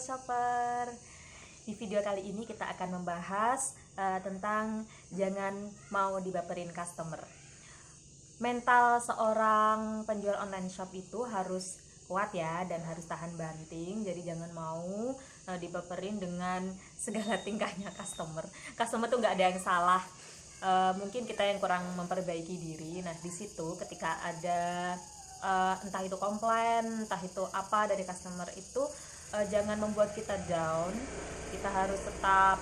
shopper. Di video kali ini kita akan membahas tentang jangan mau dibaperin customer. Mental seorang penjual online shop itu harus kuat ya, dan harus tahan banting. Jadi jangan mau dibaperin dengan segala tingkahnya customer. Customer tuh nggak ada yang salah. Mungkin kita yang kurang memperbaiki diri. Nah, di situ ketika ada entah itu komplain, entah itu apa dari customer itu, jangan membuat kita down. Kita harus tetap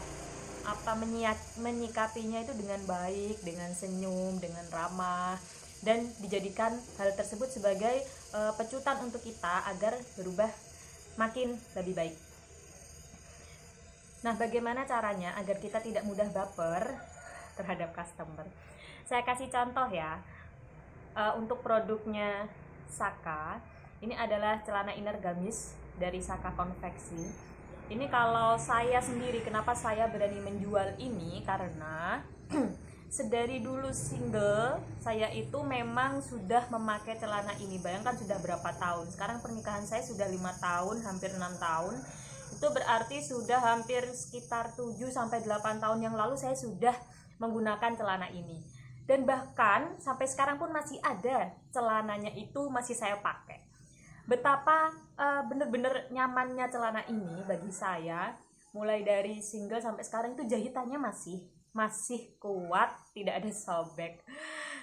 menyikapinya itu dengan baik, dengan senyum, dengan ramah, dan dijadikan hal tersebut sebagai pecutan untuk kita agar berubah makin lebih baik. Nah, bagaimana caranya agar kita tidak mudah baper terhadap customer? Saya kasih contoh ya. Untuk produknya Saka, ini adalah celana inner gamis dari Saka Konveksi. Ini kalau saya sendiri, kenapa saya berani menjual ini, karena sedari dulu single saya itu memang sudah memakai celana ini. Bayangkan sudah berapa tahun. Sekarang pernikahan saya sudah 5 tahun, hampir 6 tahun. Itu berarti sudah hampir sekitar 7-8 tahun yang lalu saya sudah menggunakan celana ini. Dan bahkan sampai sekarang pun masih ada celananya itu, masih saya pakai. Betapa bener-bener nyamannya celana ini bagi saya. Mulai dari single sampai sekarang itu jahitannya masih kuat, tidak ada sobek.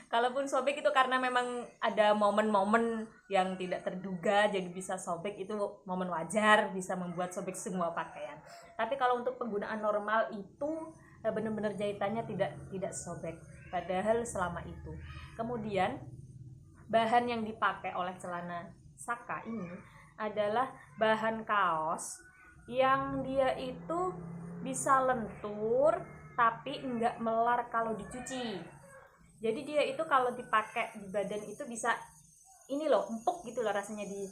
Kalaupun sobek itu karena memang ada momen-momen yang tidak terduga, jadi bisa sobek, itu momen wajar, bisa membuat sobek semua pakaian. Tapi kalau untuk penggunaan normal itu benar-benar jahitannya tidak sobek. Padahal selama itu. Kemudian bahan yang dipakai oleh celana Saka ini adalah bahan kaos yang dia itu bisa lentur tapi enggak melar kalau dicuci. Jadi dia itu kalau dipakai di badan itu bisa ini loh, empuk gitu loh rasanya, di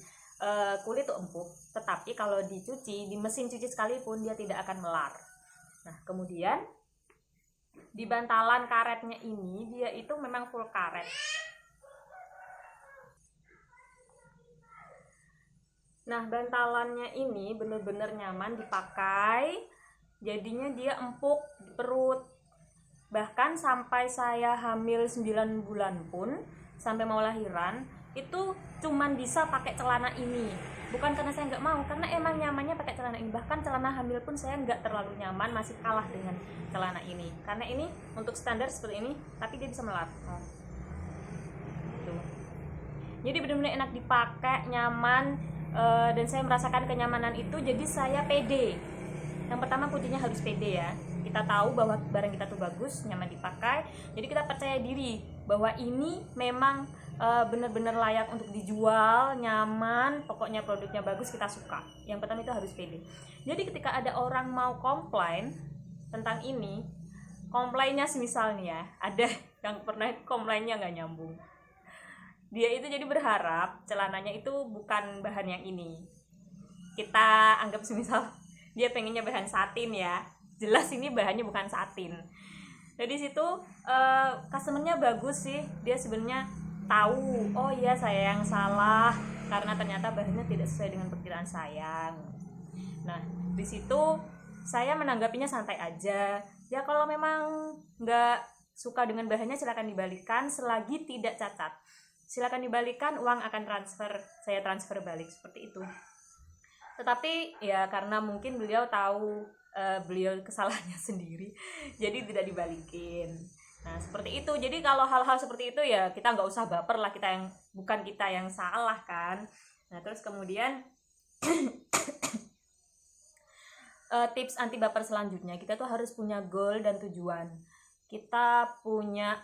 kulit tuh empuk. Tetapi kalau dicuci di mesin cuci sekalipun dia tidak akan melar. Nah, kemudian di bantalan karetnya ini dia itu memang full karet. Nah, bantalannya ini bener-bener nyaman dipakai, jadinya dia empuk di perut. Bahkan sampai saya hamil 9 bulan pun, sampai mau lahiran, itu cuman bisa pakai celana ini. Bukan karena saya nggak mau, karena emang nyamannya pakai celana ini. Bahkan celana hamil pun saya nggak terlalu nyaman, masih kalah dengan celana ini. Karena ini untuk standar seperti ini, tapi dia bisa melar. Tuh. Jadi benar-benar enak dipakai, nyaman, dan saya merasakan kenyamanan itu. Jadi saya pede. Yang pertama kuncinya harus pede ya. Kita tahu bahwa barang kita tuh bagus, nyaman dipakai. Jadi kita percaya diri bahwa ini memang benar-benar layak untuk dijual, nyaman, pokoknya produknya bagus, kita suka. Yang pertama itu harus pede. Jadi ketika ada orang mau komplain tentang ini, komplainnya semisal nih ya, ada yang pernah komplainnya nggak nyambung. Dia itu jadi berharap celananya itu bukan bahan yang ini. Kita anggap semisal dia pengennya bahan satin ya, jelas ini bahannya bukan satin. Jadi situ customernya bagus sih, dia sebenarnya tahu, oh iya saya yang salah karena ternyata bahannya tidak sesuai dengan perkiraan saya. Nah, di situ saya menanggapinya santai aja. Ya kalau memang nggak suka dengan bahannya silakan dibalikan, selagi tidak cacat. Silakan dibalikan, uang akan saya transfer balik, seperti itu. Tetapi ya karena mungkin beliau tahu beliau kesalahannya sendiri, jadi tidak dibalikin. Nah, seperti itu. Jadi kalau hal-hal seperti itu ya kita nggak usah baper lah, bukan kita yang salah kan. Nah, terus kemudian tips anti baper selanjutnya, kita tuh harus punya goal dan tujuan. Kita punya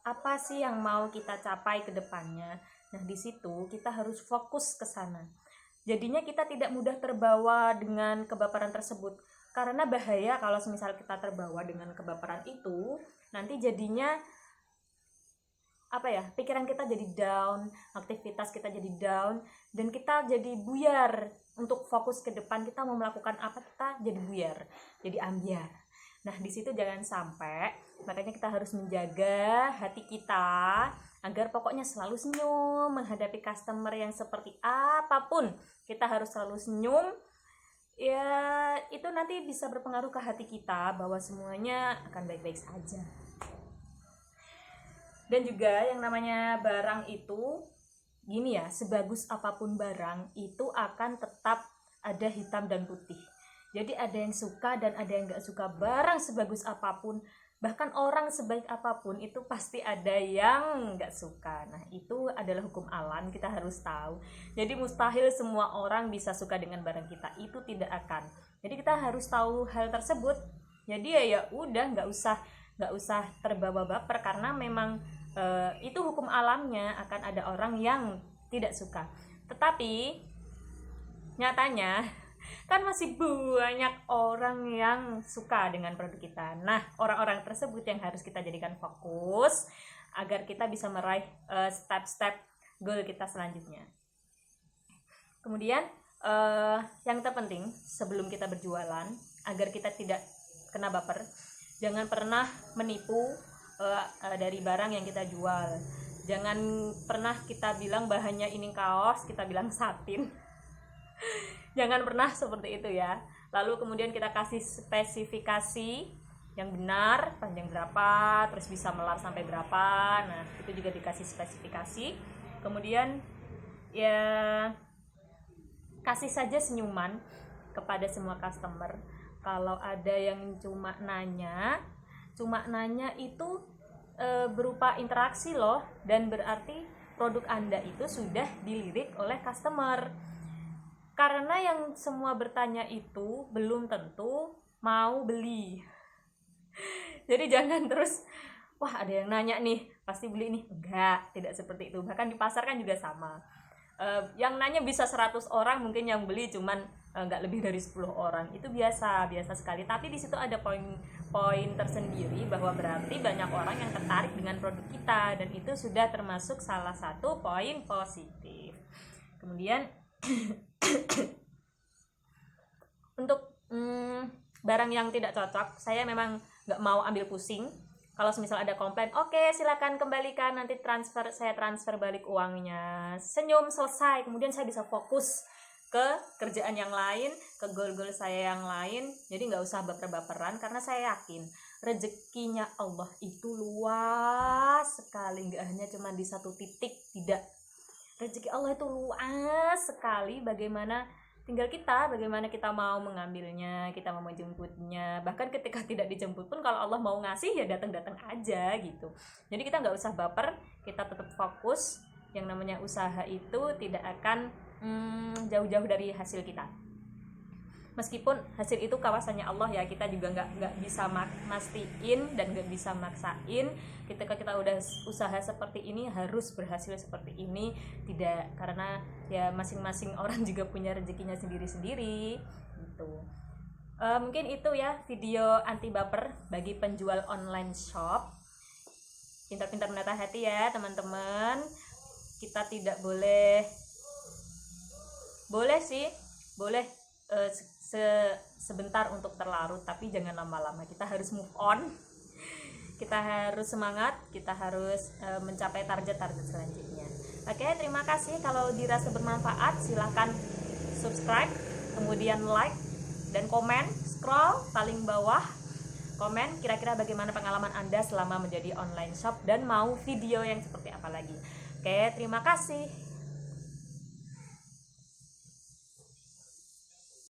apa sih yang mau kita capai ke depannya. Nah, di situ kita harus fokus ke sana. Jadinya kita tidak mudah terbawa dengan kebaperan tersebut. Karena bahaya kalau misal kita terbawa dengan kebaperan itu, nanti jadinya pikiran kita jadi down, aktivitas kita jadi down, dan kita jadi buyar. Untuk fokus ke depan kita mau melakukan apa, kita jadi buyar, jadi ambyar. Nah, di situ jangan sampai. Makanya kita harus menjaga hati kita agar pokoknya selalu senyum menghadapi customer yang seperti apapun. Kita harus selalu senyum, ya itu nanti bisa berpengaruh ke hati kita bahwa semuanya akan baik-baik saja. Dan juga yang namanya barang itu gini ya, sebagus apapun barang itu akan tetap ada hitam dan putih. Jadi ada yang suka dan ada yang gak suka. Barang sebagus apapun, bahkan orang sebaik apapun, itu pasti ada yang gak suka. Nah itu adalah hukum alam, kita harus tahu. Jadi mustahil semua orang bisa suka dengan barang kita, itu tidak akan. Jadi kita harus tahu hal tersebut. Jadi ya udah, gak usah terbawa baper, karena memang itu hukum alamnya, akan ada orang yang tidak suka. Tetapi nyatanya kan masih banyak orang yang suka dengan produk kita. Nah, orang-orang tersebut yang harus kita jadikan fokus agar kita bisa meraih step-step goal kita selanjutnya. Kemudian yang terpenting sebelum kita berjualan, agar kita tidak kena baper, jangan pernah menipu dari barang yang kita jual. Jangan pernah kita bilang bahannya ini kaos, kita bilang satin. Jangan pernah seperti itu ya. Lalu kemudian kita kasih spesifikasi yang benar, panjang berapa, terus bisa melar sampai berapa. Nah itu juga dikasih spesifikasi. Kemudian ya kasih saja senyuman kepada semua customer. Kalau ada yang cuma nanya itu berupa interaksi loh, dan berarti produk Anda itu sudah dilirik oleh customer. Karena yang semua bertanya itu belum tentu mau beli. Jadi jangan terus, wah ada yang nanya nih, pasti beli nih. Enggak, tidak seperti itu. Bahkan di pasar kan juga sama. Yang nanya bisa 100 orang, mungkin yang beli cuman nggak lebih dari 10 orang. Itu biasa sekali. Tapi di situ ada poin tersendiri bahwa berarti banyak orang yang tertarik dengan produk kita, dan itu sudah termasuk salah satu poin positif. Kemudian untuk barang yang tidak cocok, saya memang nggak mau ambil pusing. Kalau misal ada komplain, oke, silakan kembalikan, nanti saya transfer balik uangnya. Senyum, selesai. Kemudian saya bisa fokus ke kerjaan yang lain, ke goal-goal saya yang lain. Jadi nggak usah baper-baperan, karena saya yakin rezekinya Allah itu luas sekali, nggak hanya cuma di satu titik, tidak. Rezeki Allah itu luas sekali, tinggal bagaimana kita mau mengambilnya, kita mau menjemputnya. Bahkan ketika tidak dijemput pun, kalau Allah mau ngasih ya datang-datang aja gitu. Jadi kita nggak usah baper, kita tetap fokus. Yang namanya usaha itu tidak akan jauh-jauh dari hasil kita. Meskipun hasil itu kawasannya Allah ya, kita juga nggak bisa mastiin dan nggak bisa maksain. Ketika kita udah usaha seperti ini harus berhasil seperti ini, tidak, karena ya masing-masing orang juga punya rezekinya sendiri-sendiri gitu. Mungkin itu ya video anti baper bagi penjual online shop. Pintar-pintar menata hati ya teman-teman. Kita tidak boleh sebentar untuk terlarut, tapi jangan lama-lama. Kita harus move on, kita harus semangat, kita harus mencapai target-target selanjutnya. Oke, terima kasih. Kalau dirasa bermanfaat, silahkan subscribe, kemudian like dan komen. Scroll paling bawah, komen kira-kira bagaimana pengalaman Anda selama menjadi online shop dan mau video yang seperti apa lagi. Oke, terima kasih.